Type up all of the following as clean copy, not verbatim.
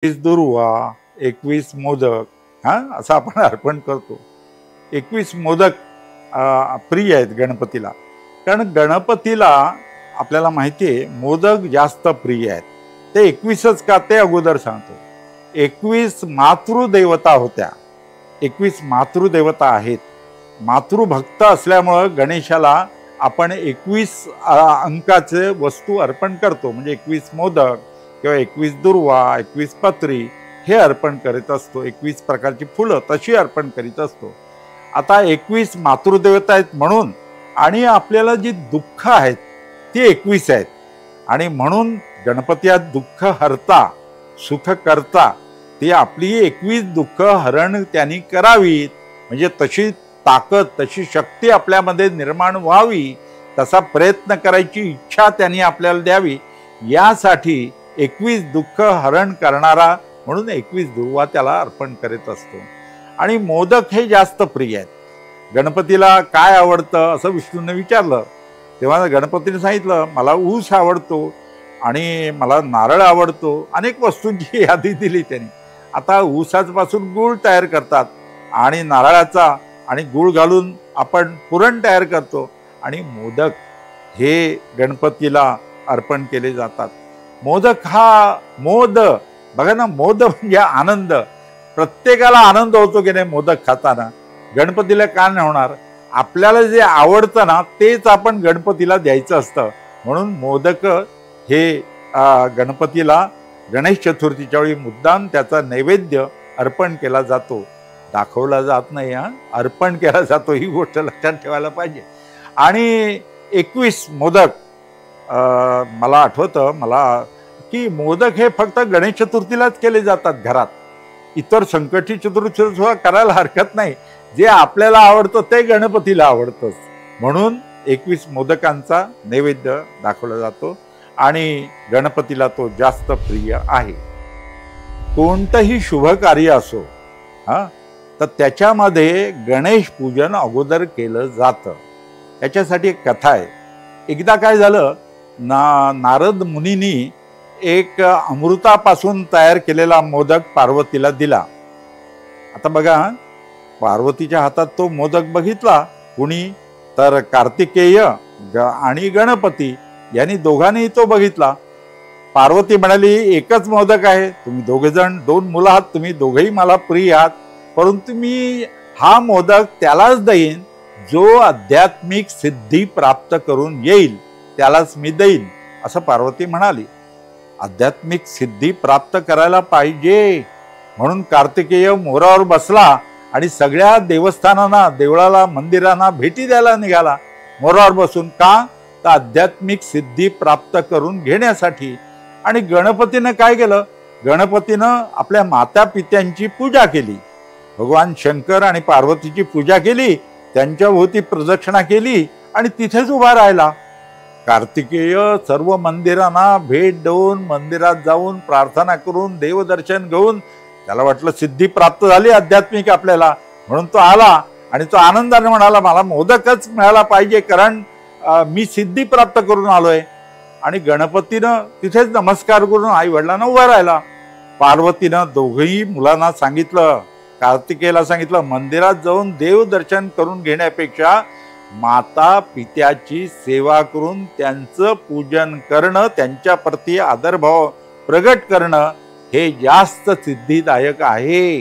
21 दुर्वा, 21 मोदक असं आपण अर्पण करतो. 21 मोदक प्रिय आहेत गणपतीला, कारण गणपतीला आपल्याला माहिती आहे मोदक जास्त प्रिय आहेत. ते 21च का ते अगोदर सांगतो. 21 मातृदेवता होत्या, 21 मातृदेवता आहेत. मातृभक्त असल्यामुळं गणेशाला आपण 21 अंकाचे वस्तू अर्पण करतो. म्हणजे 21 मोदक किंवा 21 दुर्वा, 21 पत्री हे अर्पण करीत असतो. 21 प्रकारची फुलं तशी अर्पण करीत असतो. आता 21 मातृदेवता आहेत म्हणून, आणि आपल्याला जी दुःख आहेत ती 21 आहेत, आणि म्हणून गणपती हा दुःख हरता सुख करता. ती आपली 21 दुःख हरण त्यांनी करावीत, म्हणजे तशी ताकद तशी शक्ती आपल्यामध्ये निर्माण व्हावी, तसा प्रयत्न करायची इच्छा त्यांनी आपल्याला द्यावी. यासाठी 21 दुःख हरण करणारा म्हणून 21 दुर्वा त्याला अर्पण करीत असतो. आणि मोदक हे जास्त प्रिय आहेत. गणपतीला काय आवडतं असं विष्णूने विचारलं तेव्हा गणपतीने सांगितलं, मला ऊस आवडतो आणि मला नारळ आवडतो. अनेक वस्तूंची यादी दिली त्यांनी. आता ऊसापासून गूळ तयार करतात आणि नारळाचा आणि गूळ घालून आपण पुरण तयार करतो, आणि मोदक हे गणपतीला अर्पण केले जातात. मोदक हा मोद बघा ना, मोद म्हणजे आनंद. प्रत्येकाला आनंद होतो की नाही मोदक खाताना. गणपतीला का नाही होणार? आपल्याला जे आवडतं ना तेच आपण गणपतीला द्यायचं असतं. म्हणून मोदक हे गणपतीला गणेश चतुर्थीच्या वेळी मुद्दाम त्याचा नैवेद्य अर्पण केला जातो, दाखवला जात नाही. अर्पण केला जातो, ही गोष्ट लक्षात ठेवायला पाहिजे. आणि 21 मोदक मला आठवतं की मोदक हे फक्त गणेश चतुर्थीलाच केले जातात घरात. इतर संकटी चतुर्थी सुद्धा करायला हरकत नाही. जे आपल्याला आवडतं ते गणपतीला आवडतंच. म्हणून 21 मोदकांचा नैवेद्य दाखवला जातो आणि गणपतीला तो जास्त प्रिय आहे. कोणतंही शुभ कार्य असो तर त्याच्यामध्ये गणेश पूजन अगोदर केलं जातं. त्याच्यासाठी एक कथा आहे. एकदा काय झालं, नारद मुनींनी एक अमृतापासून तयार केलेला मोदक पार्वतीला दिला. आता बघा, पार्वतीच्या हातात तो मोदक बघितला कुणी तर कार्तिकेय आणि गणपती यांनी दोघांनी तो बघितला. पार्वती म्हणाली, एकच मोदक आहे, तुम्ही दोघेजण 2 मुलं आहात, तुम्ही दोघेही मला प्रिय आहात, परंतु मी हा मोदक त्यालाच देईन जो आध्यात्मिक सिद्धी प्राप्त करून येईल, त्यालाच मी देईन, असं पार्वती म्हणाली. आध्यात्मिक सिद्धी प्राप्त करायला पाहिजे म्हणून कार्तिकेय मोरावर बसला आणि सगळ्या देवस्थानांना, देवळाला, मंदिरांना भेटी द्यायला निघाला मोरावर बसून. का? तर आध्यात्मिक सिद्धी प्राप्त करून घेण्यासाठी. आणि गणपतीनं काय केलं? गणपतीनं आपल्या माता पित्यांची पूजा केली. भगवान शंकर आणि पार्वतीची पूजा केली, त्यांच्या भोवती प्रदक्षिणा केली आणि तिथेच उभा राहिला. कार्तिकेय सर्व मंदिरांना भेट देऊन, मंदिरात जाऊन प्रार्थना करून, देवदर्शन घेऊन, त्याला वाटलं सिद्धी प्राप्त झाली आध्यात्मिक आपल्याला, म्हणून तो आला आणि तो आनंदाने म्हणाला, मला मोदकच मिळाला पाहिजे, कारण मी सिद्धी प्राप्त करून आलोय. आणि गणपतीनं तिथेच नमस्कार करून आई वडिलांना उभा राहिला. पार्वतीनं दोघही मुलांना सांगितलं, कार्तिकेयला सांगितलं, मंदिरात जाऊन देवदर्शन करून घेण्यापेक्षा माता पित्याची सेवा करून त्यांचं पूजन करणं, त्यांच्या प्रती आदरभाव प्रगट करणं हे जास्त सिद्धिदायक आहे.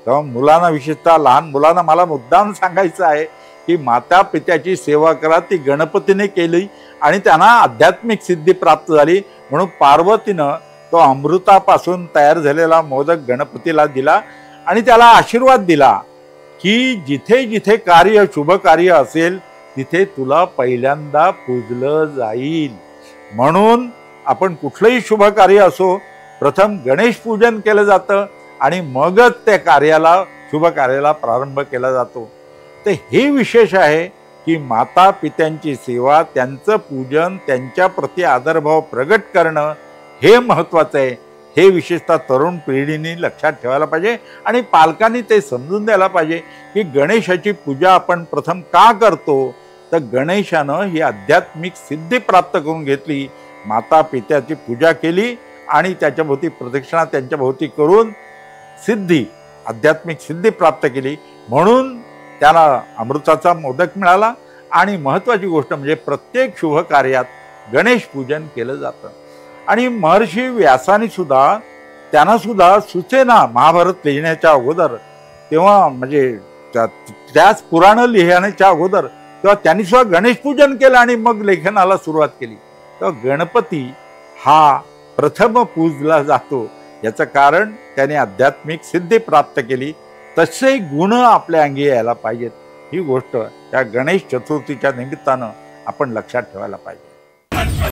तेव्हा मुलांना, विशेषतः लहान मुलांना मला मुद्दाम सांगायचं आहे की माता पित्याची सेवा करा. ती गणपतीने केली आणि त्यांना आध्यात्मिक सिद्धी प्राप्त झाली. म्हणून पार्वतीनं तो अमृतापासून तयार झालेला मोदक गणपतीला दिला आणि त्याला आशीर्वाद दिला की जिथे जिथे कार्य, शुभ कार्य असेल तिथे तुला पहिल्यांदा पूजलं जाईल. म्हणून आपण कुठलंही शुभ कार्य असो, प्रथम गणेश पूजन केलं जातं आणि मगच त्या कार्याला, शुभ कार्याला प्रारंभ केला जातो. तर हे विशेष आहे की माता पित्यांची सेवा, त्यांचं पूजन, त्यांच्या प्रती आदरभाव प्रगट करणं हे महत्त्वाचं आहे. हे विशेषतः तरुण पिढीने लक्षात ठेवायला पाहिजे आणि पालकांनी ते समजून द्यायला पाहिजे की गणेशाची पूजा आपण प्रथम का करतो, तर गणेशानं ही आध्यात्मिक सिद्धी प्राप्त करून घेतली, माता पित्याची पूजा केली आणि त्याच्या भोवती प्रदक्षिणा त्यांच्या भोवती करून सिद्धी, आध्यात्मिक सिद्धी प्राप्त केली. म्हणून त्याला अमृताचा मोदक मिळाला. आणि महत्त्वाची गोष्ट म्हणजे प्रत्येक शुभ कार्यात गणेश पूजन केलं जातं. आणि महर्षी व्यासाने सुद्धा, त्यांना सुद्धा सुचेना महाभारत लिहिण्याच्या अगोदर, तेव्हा म्हणजे त्याच पुराण लिहिण्याच्या अगोदर, तेव्हा त्यांनी सुद्धा गणेश पूजन केलं आणि मग लेखनाला सुरुवात केली. तर गणपती हा प्रथम पूजला जातो. याचं कारण त्याने आध्यात्मिक सिद्धी प्राप्त केली, तसे गुण आपल्या अंगी यायला पाहिजेत. ही गोष्ट या गणेश चतुर्थीच्या निमित्तानं आपण लक्षात ठेवायला पाहिजे.